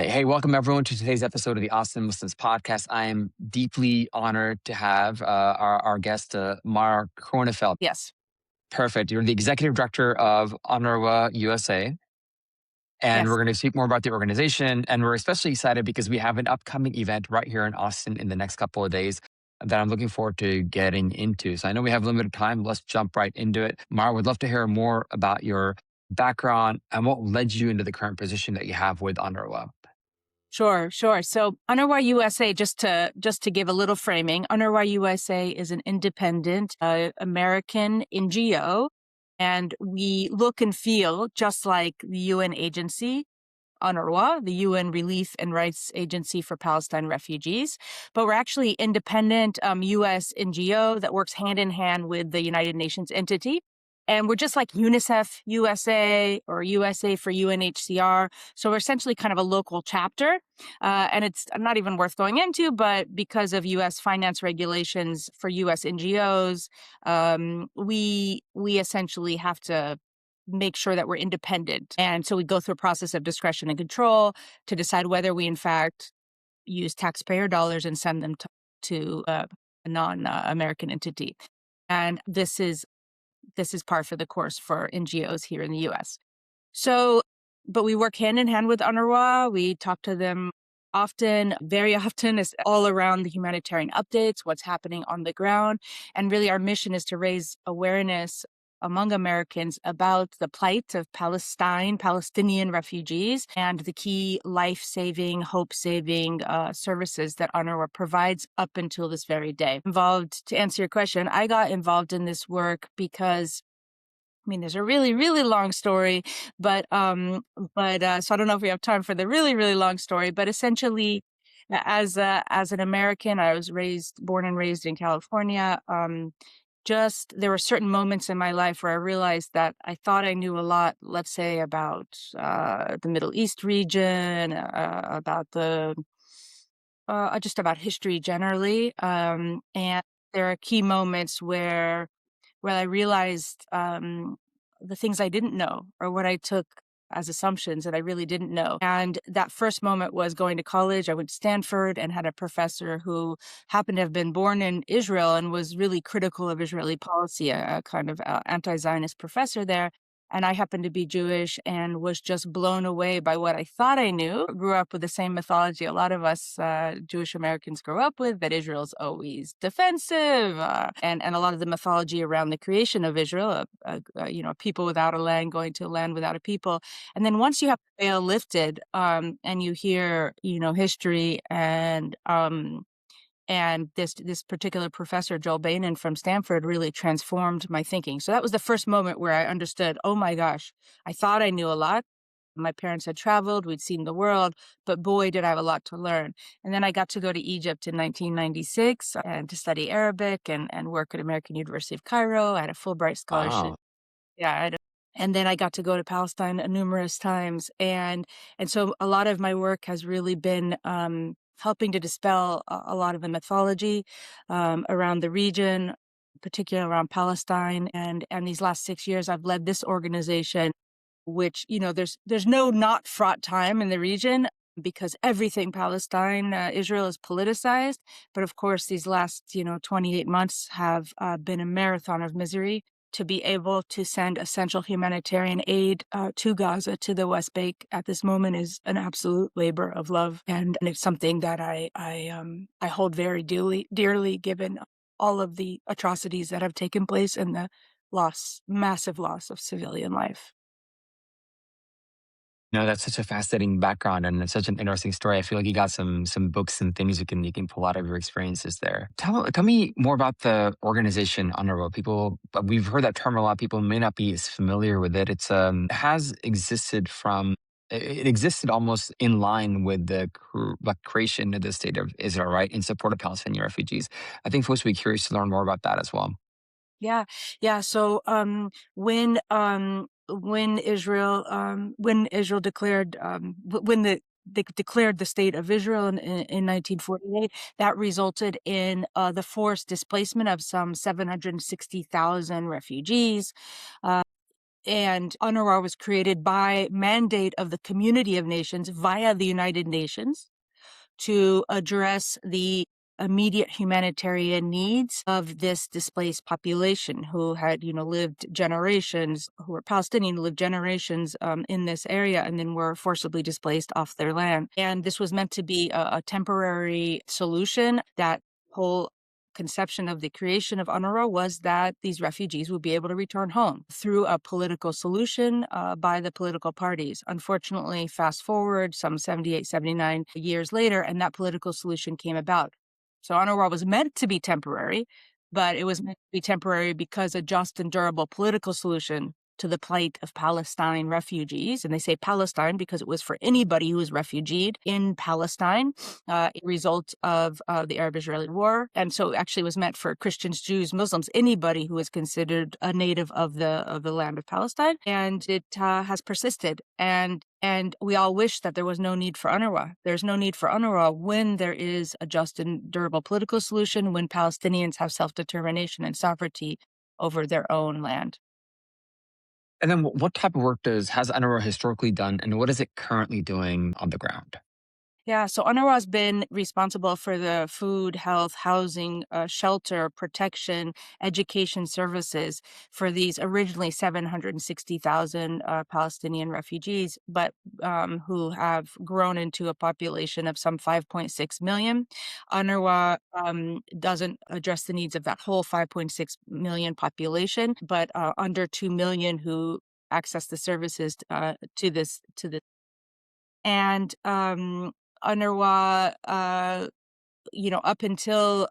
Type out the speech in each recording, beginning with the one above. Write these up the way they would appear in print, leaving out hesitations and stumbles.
Hey, welcome everyone to today's episode of the Austin Muslims Podcast. I am deeply honored to have our guest, Mar Kronefeld. Yes. Perfect. You're the executive director of UNRWA USA. And we're Yes. going to speak more about the organization. And we're especially excited because we have an upcoming event right here in Austin in the next couple of days that I'm looking forward to getting into. So I know we have limited time. Let's jump right into it. Mar, would love to hear more about your background and what led you into the current position that you have with UNRWA. Sure. So UNRWA USA, just to give a little framing, UNRWA USA is an independent American NGO, and we look and feel just like the UN agency, UNRWA, the UN Relief and Rights Agency for Palestine Refugees. But we're actually independent US NGO that works hand in hand with the United Nations entity. And we're just like UNICEF USA or USA for UNHCR. So we're essentially kind of a local chapter. And it's not even worth going into, but because of US finance regulations for US NGOs, we essentially have to make sure that we're independent. And so we go through a process of discretion and control to decide whether we, in fact, use taxpayer dollars and send them to a non-American entity. And this is par for the course for NGOs here in the U.S. So, but we work hand in hand with UNRWA. We talk to them often, very often, is all around the humanitarian updates, what's happening on the ground. And really our mission is to raise awareness among Americans about the plight of Palestinian refugees, and the key life-saving, hope-saving services that UNRWA provides up until this very day. To answer your question, I got involved in this work because there's a really, really long story, but so I don't know if we have time for the really, really long story, but essentially, as an American, I was born and raised in California. There were certain moments in my life where I realized that I thought I knew a lot, let's say about the Middle East region, just about history generally, and there are key moments where I realized the things I didn't know, or what I took as assumptions that I really didn't know. And that first moment was going to college. I went to Stanford and had a professor who happened to have been born in Israel and was really critical of Israeli policy, a kind of anti-Zionist professor there. And I happened to be Jewish and was just blown away by what I thought I knew. Grew up with the same mythology a lot of us Jewish Americans grow up with, that Israel's always defensive, and a lot of the mythology around the creation of Israel, people without a land going to a land without a people. And then once you have the veil lifted, and you hear, history and this particular professor, Joel Bainan from Stanford, really transformed my thinking. So that was the first moment where I understood, oh my gosh, I thought I knew a lot. My parents had traveled, we'd seen the world, but boy, did I have a lot to learn. And then I got to go to Egypt in 1996 and to study Arabic and work at American University of Cairo. I had a Fulbright scholarship. Wow. Yeah, and then I got to go to Palestine numerous times. And so a lot of my work has really been helping to dispel a lot of the mythology around the region, particularly around Palestine. And these last 6 years, I've led this organization, which, there's no not fraught time in the region because everything Palestine, Israel is politicized. But of course, these last, 28 months have been a marathon of misery. To be able to send essential humanitarian aid to Gaza, to the West Bank at this moment is an absolute labor of love. And it's something that I hold very dearly, given all of the atrocities that have taken place and the massive loss of civilian life. No, that's such a fascinating background and it's such an interesting story. I feel like you got some books and things you can pull out of your experiences there. Tell me more about the organization UNRWA. We've heard that term a lot. People may not be as familiar with it. It has existed it existed almost in line with the creation of the state of Israel, right, in support of Palestinian refugees. I think folks would be curious to learn more about that as well. Yeah, yeah. So when Israel declared they declared the state of Israel in 1948, that resulted in the forced displacement of some 760,000 refugees. And UNRWA was created by mandate of the Community of Nations via the United Nations to address the immediate humanitarian needs of this displaced population who had, lived generations, who were Palestinian, lived generations in this area and then were forcibly displaced off their land. And this was meant to be a temporary solution. That whole conception of the creation of UNRWA was that these refugees would be able to return home through a political solution by the political parties. Unfortunately, fast forward some 78, 79 years later, and that political solution came about. So UNRWA was meant to be temporary, but it was meant to be temporary because a just and durable political solution to the plight of Palestine refugees. And they say Palestine because it was for anybody who was refugeed in Palestine, a result of the Arab-Israeli war. And so it actually was meant for Christians, Jews, Muslims, anybody who is considered a native of the land of Palestine. And it has persisted. And we all wish that there was no need for UNRWA. There's no need for UNRWA when there is a just and durable political solution, when Palestinians have self-determination and sovereignty over their own land. And then what type of work has UNRWA historically done, and what is it currently doing on the ground? Yeah, so UNRWA has been responsible for the food, health, housing, shelter, protection, education services for these originally 760,000 Palestinian refugees, but who have grown into a population of some 5.6 million. UNRWA doesn't address the needs of that whole 5.6 million population, but under 2 million who access the services to this. And UNRWA, up until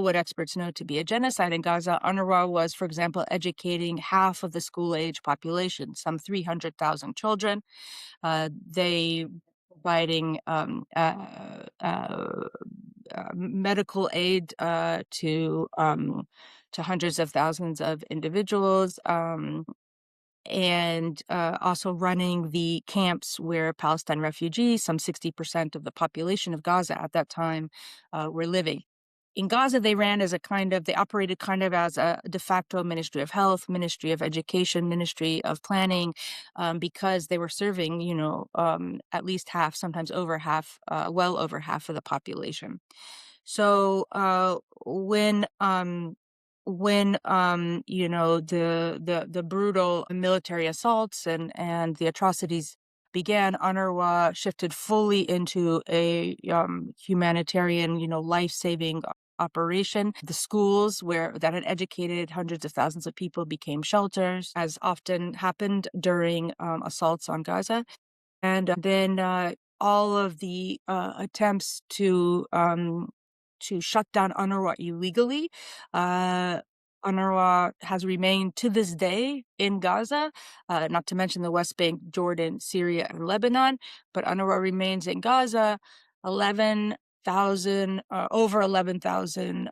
what experts know to be a genocide in Gaza, UNRWA was, for example, educating half of the school-age population, some 300,000 children. They providing medical aid to hundreds of thousands of individuals. And also running the camps where Palestine refugees, some 60% of the population of Gaza at that time, were living. In Gaza, they operated kind of as a de facto Ministry of Health, Ministry of Education, Ministry of Planning, because they were serving, at least half, sometimes over half, well over half of the population. So when the brutal military assaults and the atrocities began, UNRWA shifted fully into a humanitarian, life-saving operation. The schools that had educated hundreds of thousands of people became shelters, as often happened during assaults on Gaza. And then all of the attempts to shut down UNRWA illegally. UNRWA has remained to this day in Gaza, not to mention the West Bank, Jordan, Syria, and Lebanon. But UNRWA remains in Gaza. Over 11,000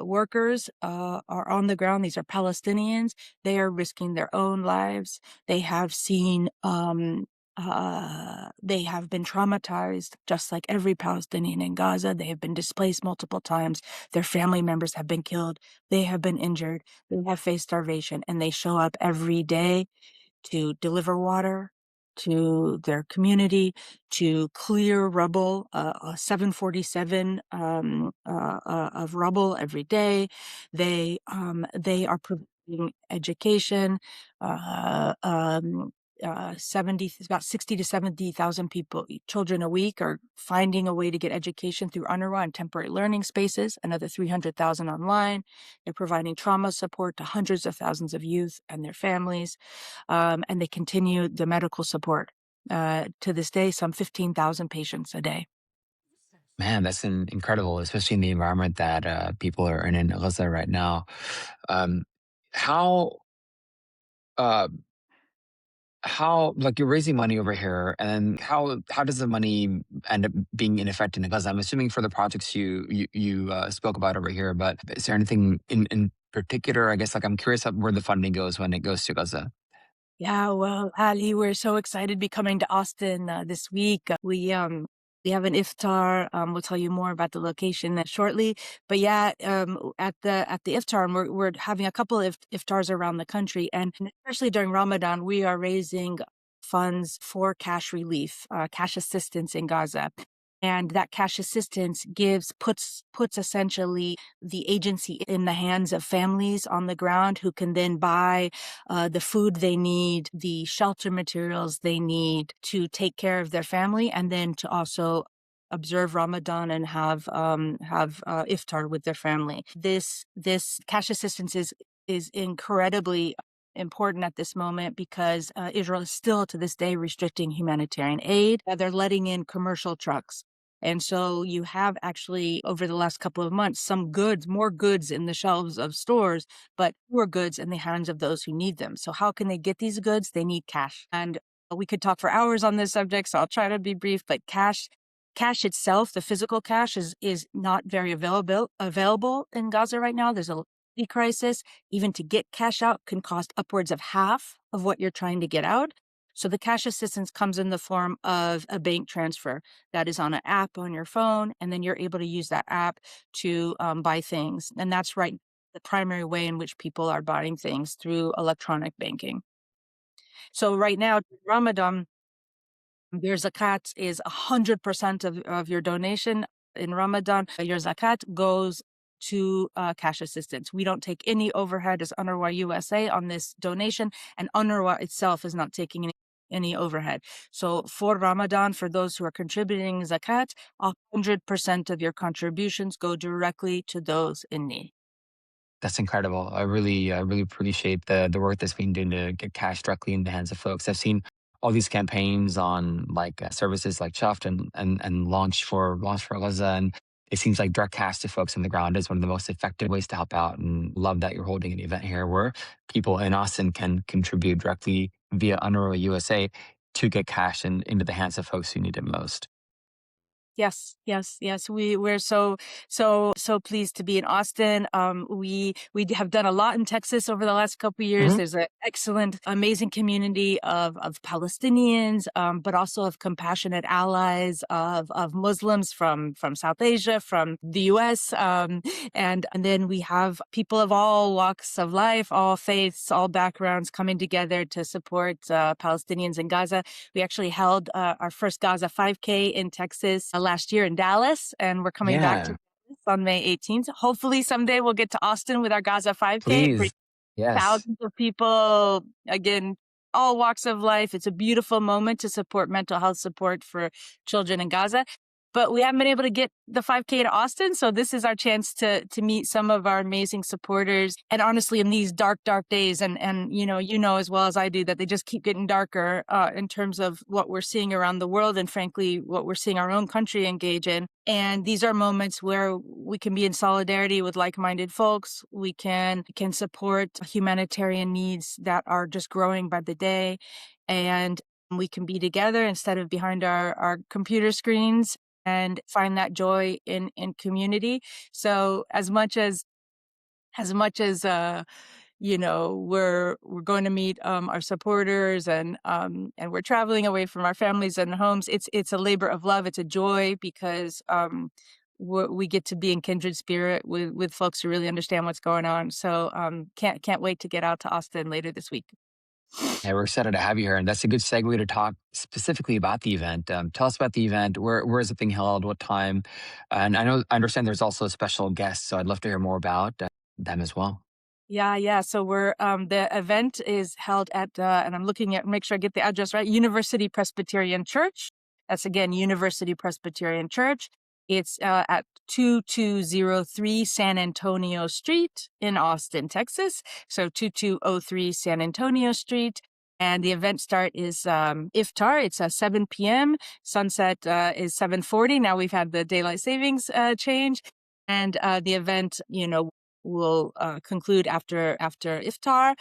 workers are on the ground. These are Palestinians. They are risking their own lives. They have seen they have been traumatized, just like every Palestinian in Gaza. They have been displaced multiple times. Their family members have been killed. They have been injured. They have faced starvation, and they show up every day to deliver water to their community, to clear rubble, 747 of rubble every day. They are providing education. 70, about 60 to 70,000 children a week are finding a way to get education through UNRWA and temporary learning spaces, another 300,000 online. They're providing trauma support to hundreds of thousands of youth and their families. And they continue the medical support. To this day, some 15,000 patients a day. Man, that's incredible, especially in the environment that people are in Gaza right now. Um, how uh, how like you're raising money over here, and then how does the money end up being in effect in Gaza? I'm assuming for the projects you spoke about over here, but is there anything in particular? I guess like I'm curious of where the funding goes when it goes to Gaza. Yeah, well, Ali, we're so excited to be coming to Austin this week. We We have an iftar. We'll tell you more about the location shortly. But yeah, at the iftar, and we're having a couple of iftars around the country, and especially during Ramadan, we are raising funds for cash relief, cash assistance in Gaza. And that cash assistance puts essentially the agency in the hands of families on the ground who can then buy the food they need, the shelter materials they need to take care of their family, and then to also observe Ramadan and have iftar with their family. This cash assistance is incredibly important at this moment because Israel is still to this day restricting humanitarian aid. They're letting in commercial trucks. And so you have actually, over the last couple of months, more goods in the shelves of stores, but fewer goods in the hands of those who need them. So how can they get these goods? They need cash. And we could talk for hours on this subject, so I'll try to be brief, but cash itself, the physical cash is not very available in Gaza right now. There's a liquidity crisis. Even to get cash out can cost upwards of half of what you're trying to get out. So the cash assistance comes in the form of a bank transfer that is on an app on your phone, and then you're able to use that app to buy things. And that's right, the primary way in which people are buying things, through electronic banking. So right now, Ramadan, your zakat is 100% of your donation in Ramadan. Your zakat goes to cash assistance. We don't take any overhead as UNRWA USA on this donation, and UNRWA itself is not taking any overhead. So for Ramadan, for those who are contributing zakat, 100% of your contributions go directly to those in need. That's incredible. I really appreciate the work that's being done to get cash directly in the hands of folks. I've seen all these campaigns on like services like Chuffed and Launch for Gaza, and it seems like direct cash to folks on the ground is one of the most effective ways to help out. And love that you're holding an event here where people in Austin can contribute directly via UNRWA USA to get cash into the hands of folks who need it most. Yes, yes, yes. We're so pleased to be in Austin. We have done a lot in Texas over the last couple of years. Mhm. There's an excellent, amazing community of Palestinians, but also of compassionate allies of Muslims from South Asia, from the U.S. And then we have people of all walks of life, all faiths, all backgrounds coming together to support Palestinians in Gaza. We actually held our first Gaza 5K in Texas last year in Dallas, and we're coming back to Yeah, Dallas on May 18th. Hopefully someday we'll get to Austin with our Gaza 5K. It brings please. Yes. thousands of people, again, all walks of life. It's a beautiful moment to support mental health support for children in Gaza. But we haven't been able to get the 5K to Austin, so this is our chance to meet some of our amazing supporters. And honestly, in these dark, dark days, and you know as well as I do that they just keep getting darker in terms of what we're seeing around the world, and frankly, what we're seeing our own country engage in. And these are moments where we can be in solidarity with like-minded folks. We can support humanitarian needs that are just growing by the day, and we can be together instead of behind our computer screens, and find that joy in community. So as much as we're going to meet our supporters, and we're traveling away from our families and homes, it's a labor of love. It's a joy because we get to be in kindred spirit with folks who really understand what's going on. So can't wait to get out to Austin later this week. Yeah, we're excited to have you here, and that's a good segue to talk specifically about the event. Tell us about the event. Where is it being held? What time? And I understand there's also a special guest, so I'd love to hear more about them as well. Yeah, yeah. So we're the event is held at and I'm looking at make sure I get the address right. University Presbyterian Church. That's again University Presbyterian Church. It's at 2203 San Antonio Street in Austin, Texas. So 2203 San Antonio Street. And the event start is iftar. It's 7 p.m. Sunset is 7:40. Now we've had the daylight savings change, and the event, will conclude after iftar.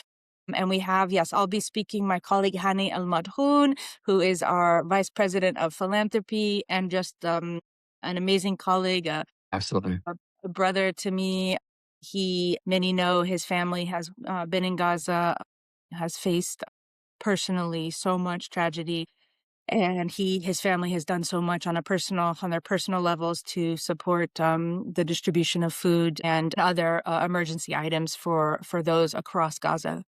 And we have, yes, I'll be speaking, my colleague Hani Al Madhoun, who is our Vice President of Philanthropy, and just an amazing colleague, Absolutely. a brother to me. Many know his family has been in Gaza, has faced personally so much tragedy. and his family has done so much on their personal levels to support the distribution of food and other emergency items for those across Gaza.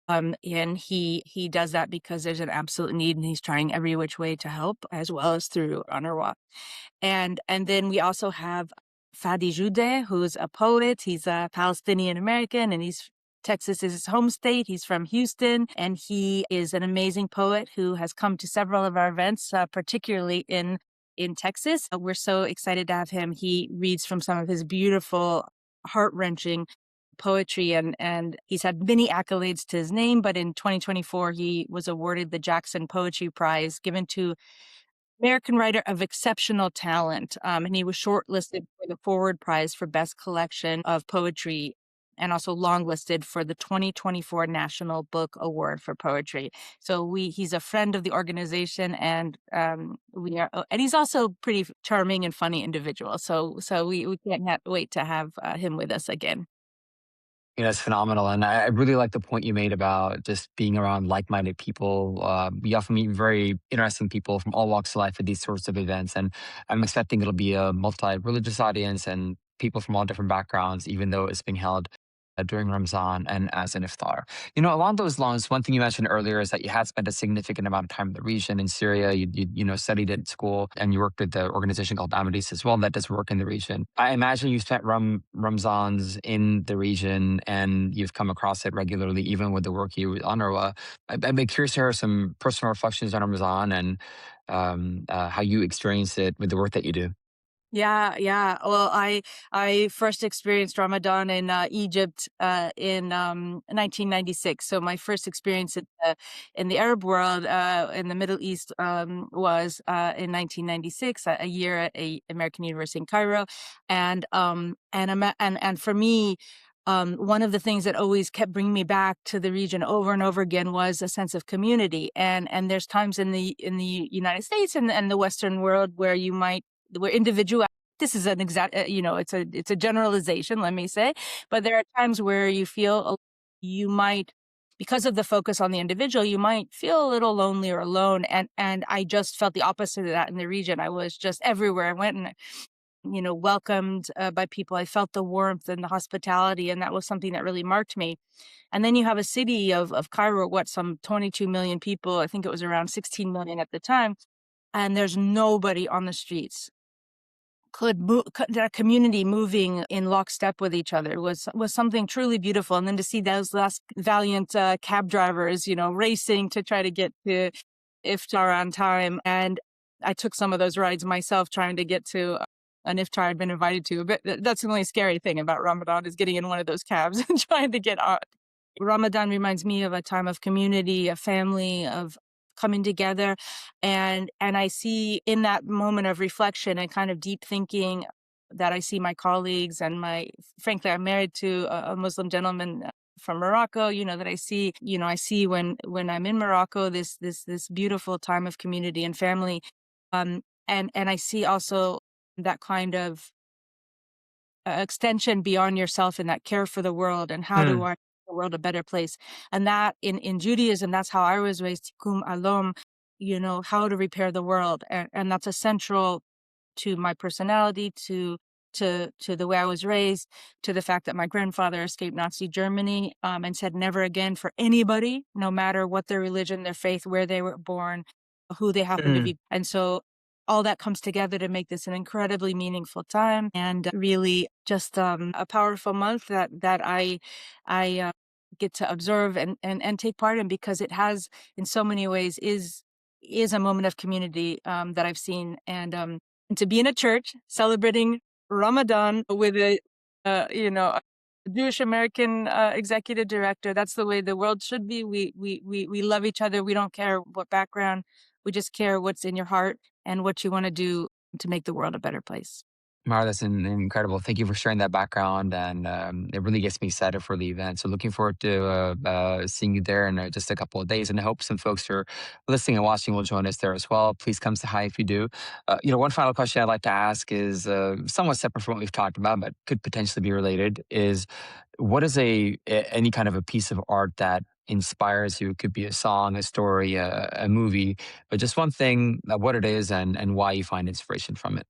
And he does that because there's an absolute need, and he's trying every which way to help, as well as through UNRWA. And then we also have Fadi Joudeh, who's a poet. He's a Palestinian American, and Texas is his home state. He's from Houston, and he is an amazing poet who has come to several of our events, particularly in Texas. We're so excited to have him. He reads from some of his beautiful, heart-wrenching poetry, and he's had many accolades to his name, but in 2024 he was awarded the Jackson Poetry Prize, given to American Writer of Exceptional Talent, and he was shortlisted for the Forward Prize for Best Collection of Poetry, and also longlisted for the 2024 National Book Award for Poetry. So he's a friend of the organization, and and he's also pretty charming and funny individual. So we can't wait to have him with us again. It's phenomenal, and I really like the point you made about just being around like-minded people. We often meet very interesting people from all walks of life at these sorts of events, and I'm expecting it'll be a multi-religious audience and people from all different backgrounds, even though it's being held during Ramzan and as an iftar. Along those lines, one thing you mentioned earlier is that you had spent a significant amount of time in the region in Syria. You studied at school, and you worked with the organization called Amadis as well that does work in the region. I imagine you spent Ramzans in the region, and you've come across it regularly, even with the work you with UNRWA. I'd be curious to hear some personal reflections on Ramzan and how you experience it with the work that you do. Yeah, yeah. Well, I first experienced Ramadan in Egypt in 1996. So my first experience in the Arab world, in the Middle East, was in 1996, a year at a American university in Cairo, and for me. One of the things that always kept bringing me back to the region over and over again was a sense of community. And there's times in the United States and the Western world where individual, this is an exact, it's a generalization, let me say, but there are times where you might, because of the focus on the individual, you might feel a little lonely or alone. And I just felt the opposite of that in the region. I was just everywhere I went, and welcomed by people. I felt the warmth and the hospitality, and that was something that really marked me. And then you have a city of Cairo, some 22 million people. I think it was around 16 million at the time, and there's nobody on the streets. That community moving in lockstep with each other was something truly beautiful. And then to see those last valiant cab drivers, racing to try to get to Iftar on time. And I took some of those rides myself, trying to get to an iftar I'd been invited to. But that's the only scary thing about Ramadan, is getting in one of those cabs and trying to get on. Ramadan reminds me of a time of community, a family, of coming together. And I see in that moment of reflection and kind of deep thinking that I see my colleagues and frankly, I'm married to a Muslim gentleman from Morocco, that I see when I'm in Morocco, this beautiful time of community and family. And I see also that kind of extension beyond yourself, and that care for the world, and how do I make the world a better place. And that in Judaism, that's how I was raised, tikkun alom, how to repair the world. And that's essential to my personality, to the way I was raised, to the fact that my grandfather escaped Nazi Germany, and said never again for anybody, no matter what their religion, their faith, where they were born, who they happen to Mm. be. And so all that comes together to make this an incredibly meaningful time, and really just a powerful month that I get to observe and take part in, because it has, in so many ways, is a moment of community that I've seen. And to be in a church celebrating Ramadan with a Jewish American executive director. That's the way the world should be. We love each other. We don't care what background. We just care what's in your heart and what you want to do to make the world a better place. Mara, that's incredible. Thank you for sharing that background, and it really gets me excited for the event. So, looking forward to seeing you there in just a couple of days, and I hope some folks who are listening and watching will join us there as well. Please come say hi if you do. One final question I'd like to ask is somewhat separate from what we've talked about, but could potentially be related. Is what is any kind of a piece of art that inspires you. It could be a song, a story, a movie, but just one thing, what it is and why you find inspiration from it.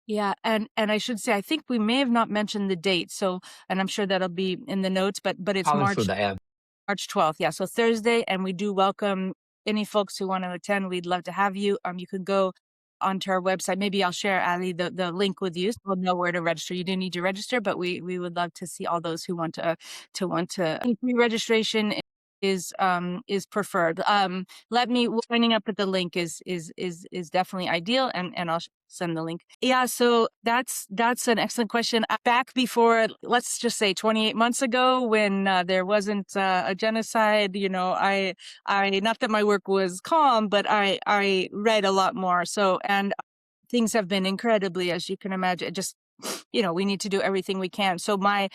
Yeah, and I should say, I think we may have not mentioned the date, so and I'm sure that'll be in the notes, but it's I'll include that. Yeah. March 12th, yeah, so Thursday, and we do welcome any folks who want to attend. We'd love to have you. You can go onto our website. Maybe I'll share, Ali, the link with you, so we'll know where to register. You do need to register, but we would love to see all those who want to. Pre-registration is preferred. Let me signing up at the link is definitely ideal, and I'll send the link. Yeah, so that's an excellent question. Back before, let's just say 28 months ago, when there wasn't a genocide, I not that my work was calm, but I read a lot more. So and things have been incredibly, as you can imagine, just we need to do everything we can. So my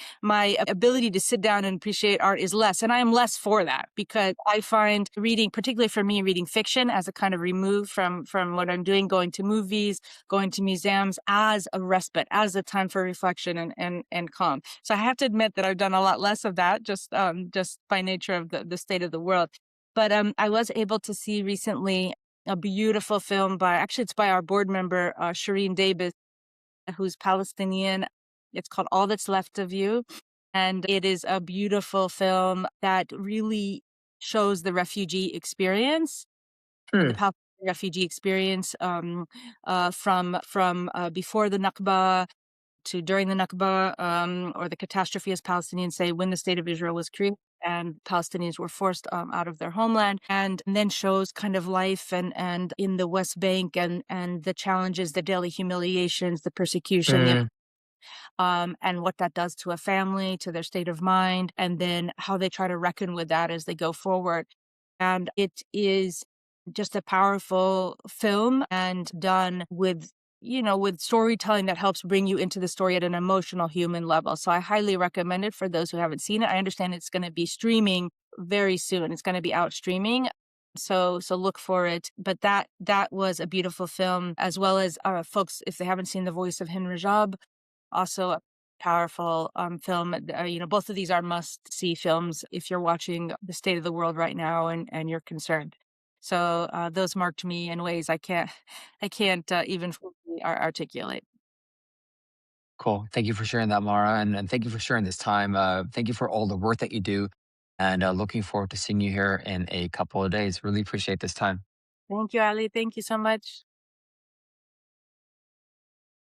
ability to sit down and appreciate art is less, and I am less for that, because I find reading, particularly for me, reading fiction as a kind of remove from what I'm doing, going to movies, going to museums, as a respite, as a time for reflection and calm. So I have to admit that I've done a lot less of that, just by nature of the state of the world. But I was able to see recently a beautiful film it's by our board member, Shireen Davis, who's Palestinian. It's called All That's Left of You. And it is a beautiful film that really shows the refugee experience, the Hmm. Palestinian refugee experience, from before the Nakba to during the Nakba, or the catastrophe, as Palestinians say, when the state of Israel was created and Palestinians were forced out of their homeland, and then shows kind of life and in the West Bank, and the challenges, the daily humiliations, the persecution, Hmm. and what that does to a family, to their state of mind, and then how they try to reckon with that as they go forward. And it is just a powerful film, and done with storytelling that helps bring you into the story at an emotional human level. So I highly recommend it for those who haven't seen it. I understand it's going to be streaming very soon. It's going to be out streaming. So look for it. But that was a beautiful film, as well as folks, if they haven't seen The Voice of Hin Rajab, also a powerful film. Both of these are must-see films if you're watching the state of the world right now and you're concerned. So those marked me in ways I can't even fully articulate. Cool. Thank you for sharing that, Mara, and thank you for sharing this time. Thank you for all the work that you do, and looking forward to seeing you here in a couple of days. Really appreciate this time. Thank you, Ali. Thank you so much.